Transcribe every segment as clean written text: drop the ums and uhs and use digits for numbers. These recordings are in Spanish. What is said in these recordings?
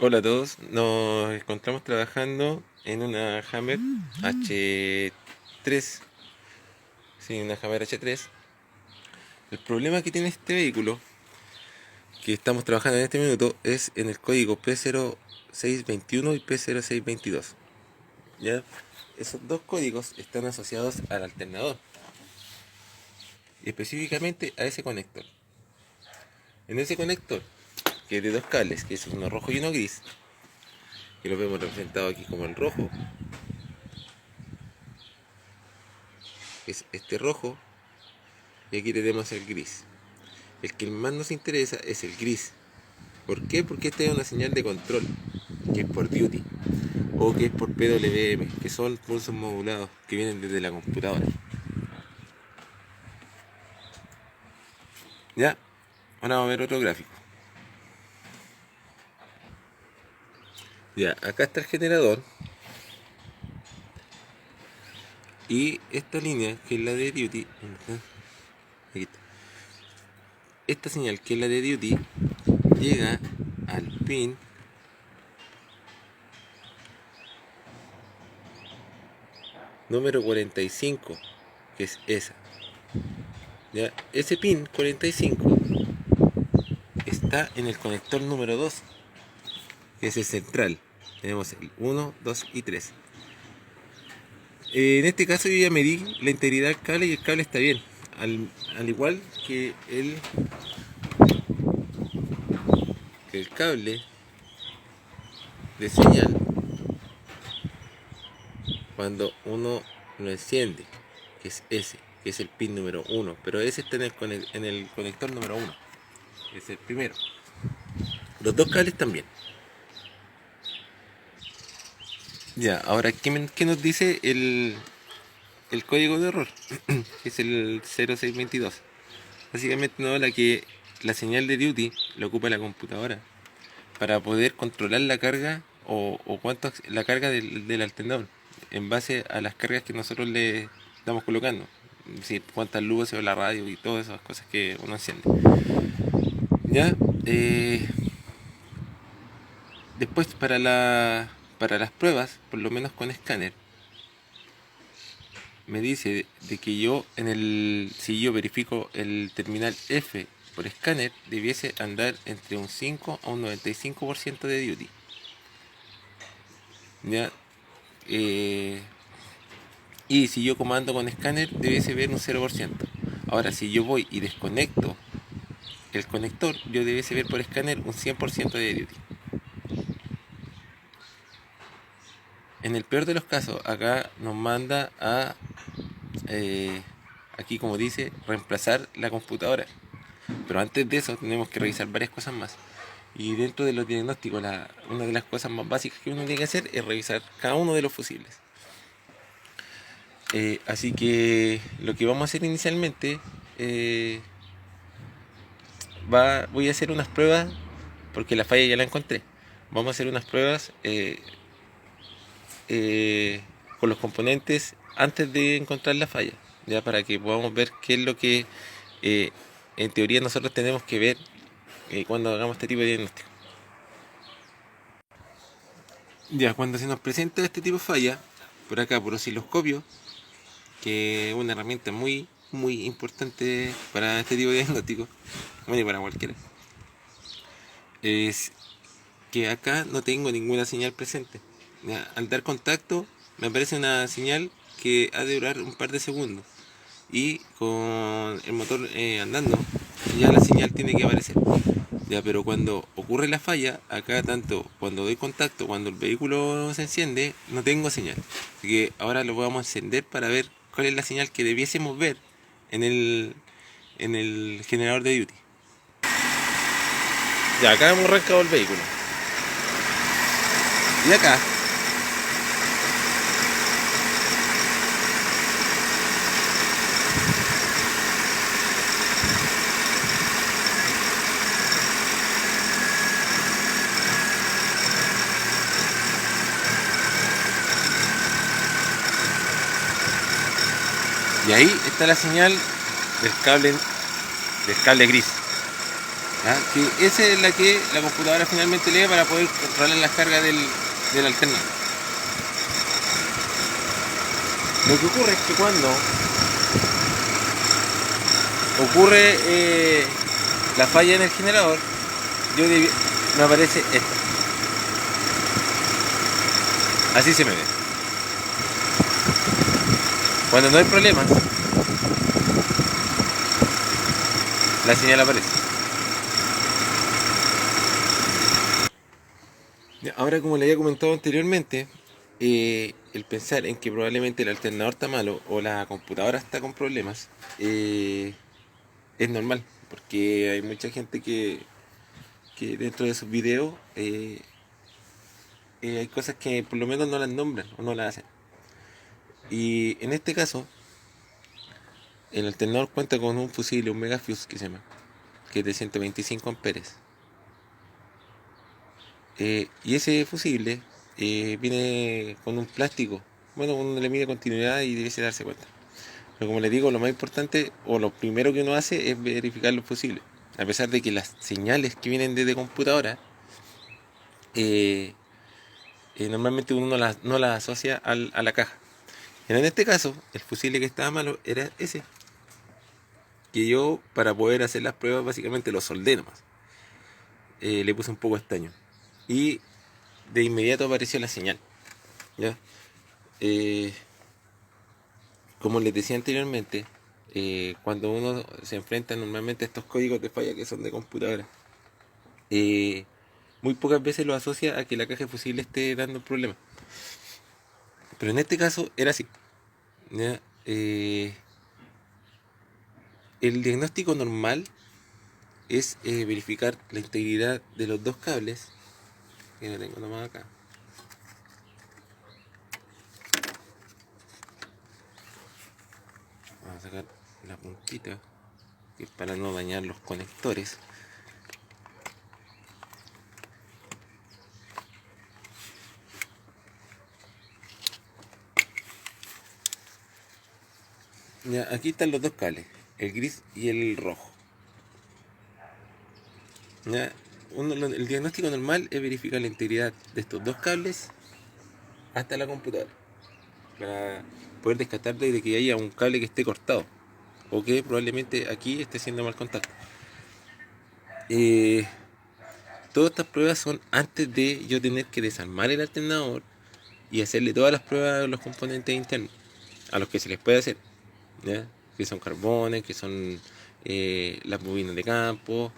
Hola a todos, nos encontramos trabajando en una Hammer H3, sí, una Hammer H3. El problema que tiene este vehículo, que estamos trabajando en este minuto, es en el código P0621 y P0622. ¿Ya? Esos dos códigos están asociados al alternador, y específicamente a ese conector. En ese conector, que es de dos cables, que es uno rojo y uno gris, que lo vemos representado aquí como el rojo, que es este rojo, y aquí tenemos el gris. El que más nos interesa es el gris. ¿Por qué? Porque esta es una señal de control, que es por duty, o que es por PWM, que son pulsos modulados que vienen desde la computadora. Ya, ahora vamos a ver otro gráfico. Ya, acá está el generador, y esta línea, que es la de duty, aquí está. Esta señal, que es la de duty, llega al pin número 45, que es esa. Ya, ese pin 45 está en el conector número 2, que es el central. Tenemos el 1, 2 y 3. En este caso yo ya medí la integridad del cable y el cable está bien. Al igual que el cable de señal cuando uno lo enciende, que es ese, que es el pin número 1. Pero ese está en el conector número 1, que es el primero. Los dos cables también. Ya, ahora, ¿qué nos dice el código de error? Que es el 0622. Básicamente nos habla que la señal de duty lo ocupa la computadora para poder controlar la carga o cuánto la carga del alternador en base a las cargas que nosotros le estamos colocando. Es decir, cuántas luces o la radio y todas esas cosas que uno enciende. Ya, después para las pruebas, por lo menos con escáner, me dice de que yo si yo verifico el terminal F por escáner, debiese andar entre un 5 a un 95% de duty. ¿Ya? Eh, y si yo comando con escáner, debiese ver un 0%. Ahora, si yo voy y desconecto el conector, yo debiese ver por escáner un 100% de duty. En el peor de los casos, acá nos manda a, aquí como dice, reemplazar la computadora. Pero antes de eso tenemos que revisar varias cosas más. Y dentro de los diagnósticos, una de las cosas más básicas que uno tiene que hacer es revisar cada uno de los fusibles. Así que lo que vamos a hacer inicialmente, voy a hacer unas pruebas, porque la falla ya la encontré. Vamos a hacer unas pruebas con los componentes antes de encontrar la falla, ya para que podamos ver qué es lo que eh, en teoría nosotros tenemos que ver cuando hagamos este tipo de diagnóstico. Ya, cuando se nos presenta este tipo de falla, por acá por osciloscopio, que es una herramienta muy importante para este tipo de diagnóstico, bueno, y para cualquiera, es que acá no tengo ninguna señal presente. Ya, al dar contacto me aparece una señal que ha de durar un par de segundos, y con el motor andando ya la señal tiene que aparecer. Ya, pero cuando ocurre la falla, acá tanto cuando doy contacto, cuando el vehículo se enciende, no tengo señal. Así que ahora lo vamos a encender para ver cuál es la señal que debiésemos ver en el generador de duty. Ya, acá hemos arrancado el vehículo. Y acá, y ahí está la señal del cable gris. ¿ah? Que esa es la que la computadora finalmente lee para poder controlar las cargas del alternador. Lo que ocurre es que cuando ocurre la falla en el generador, me aparece esto. Así se me ve. Cuando no hay problemas, la señal aparece. Ahora, como le había comentado anteriormente, el pensar en que probablemente el alternador está malo o la computadora está con problemas es normal, porque hay mucha gente que dentro de sus videos hay cosas que por lo menos no las nombran o no las hacen. Y en este caso, el alternador cuenta con un fusible, un Megafuse que se llama, que es de 125 amperes. Y ese fusible viene con un plástico. Bueno, uno le mide continuidad y debe darse cuenta. Pero como les digo, lo más importante o lo primero que uno hace es verificar los fusibles. A pesar de que las señales que vienen desde computadora, normalmente uno no las asocia a la caja. Pero en este caso, el fusible que estaba malo era ese. Que yo, para poder hacer las pruebas, básicamente lo soldé nomás. Le puse un poco de estaño. Y de inmediato apareció la señal. ¿Ya? Eh, como les decía anteriormente, cuando uno se enfrenta normalmente a estos códigos de falla que son de computadora, eh, muy pocas veces lo asocia a que la caja de fusible esté dando problemas. Pero en este caso era así. ¿Ya? El diagnóstico normal es verificar la integridad de los dos cables, que lo tengo nomás acá. Vamos a sacar la puntita, que es para no dañar los conectores. Ya, aquí están los dos cables, el gris y el rojo. Ya, el diagnóstico normal es verificar la integridad de estos dos cables hasta la computadora, para poder descartar de que haya un cable que esté cortado o que probablemente aquí esté haciendo mal contacto. Todas estas pruebas son antes de yo tener que desarmar el alternador y hacerle todas las pruebas a los componentes internos, a los que se les puede hacer, ¿ya? Que son carbones, que son las bobinas de campo,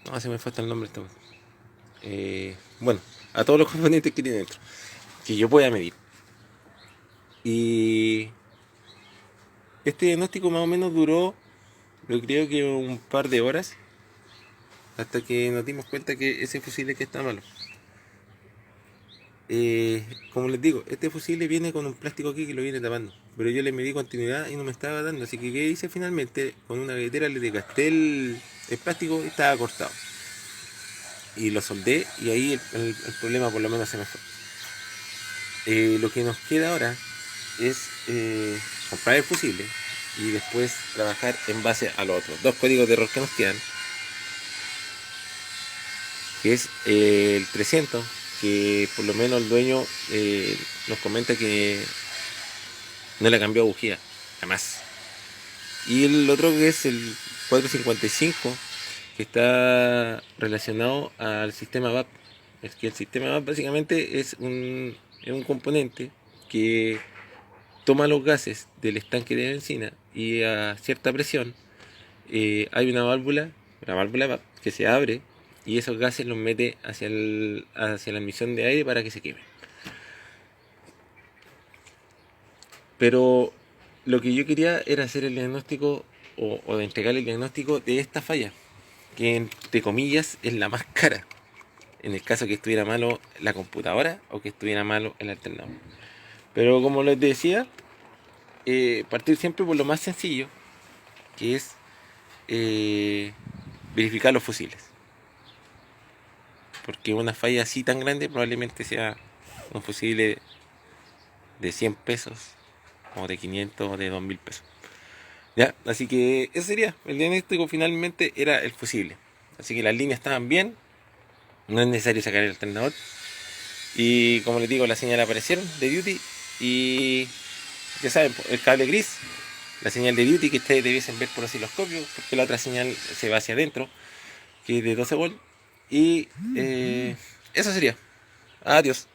no, se me falta el nombre. Bueno, a todos los componentes que tiene dentro, que yo pueda medir. Y este diagnóstico más o menos duró, yo creo que un par de horas, hasta que nos dimos cuenta que ese fusible que está malo. Como les digo, este fusible viene con un plástico aquí que lo viene tapando, pero yo le medí continuidad y no me estaba dando, así que ¿qué hice finalmente? Con una galletera le desgasté el plástico y estaba cortado. Y lo soldé y ahí el problema por lo menos se me fue. Lo que nos queda ahora es comprar el fusible y después trabajar en base a los otros dos códigos de error que nos quedan, que es el 300, que por lo menos el dueño nos comenta que no le cambió bujía, jamás. Y el otro que es el 455, que está relacionado al sistema VAP. Es que el sistema VAP básicamente es un componente que toma los gases del estanque de benzina y a cierta presión hay una válvula, la válvula VAP, que se abre y esos gases los mete hacia la emisión de aire para que se quemen. Pero lo que yo quería era hacer el diagnóstico o de entregar el diagnóstico de esta falla, que entre comillas es la más cara, en el caso que estuviera malo la computadora o que estuviera malo el alternador. Pero como les decía, partir siempre por lo más sencillo, que es verificar los fusibles. Porque una falla así tan grande probablemente sea un fusible de 100 pesos, o de 500 o de 2000 pesos. Ya, así que eso sería. El diagnóstico finalmente era el fusible. Así que las líneas estaban bien, no es necesario sacar el alternador. Y como les digo, las señales aparecieron de duty y ya saben, el cable gris, la señal de duty que ustedes debiesen ver por osciloscopio, porque la otra señal se va hacia adentro, que es de 12 volts. Y eso sería. Adiós.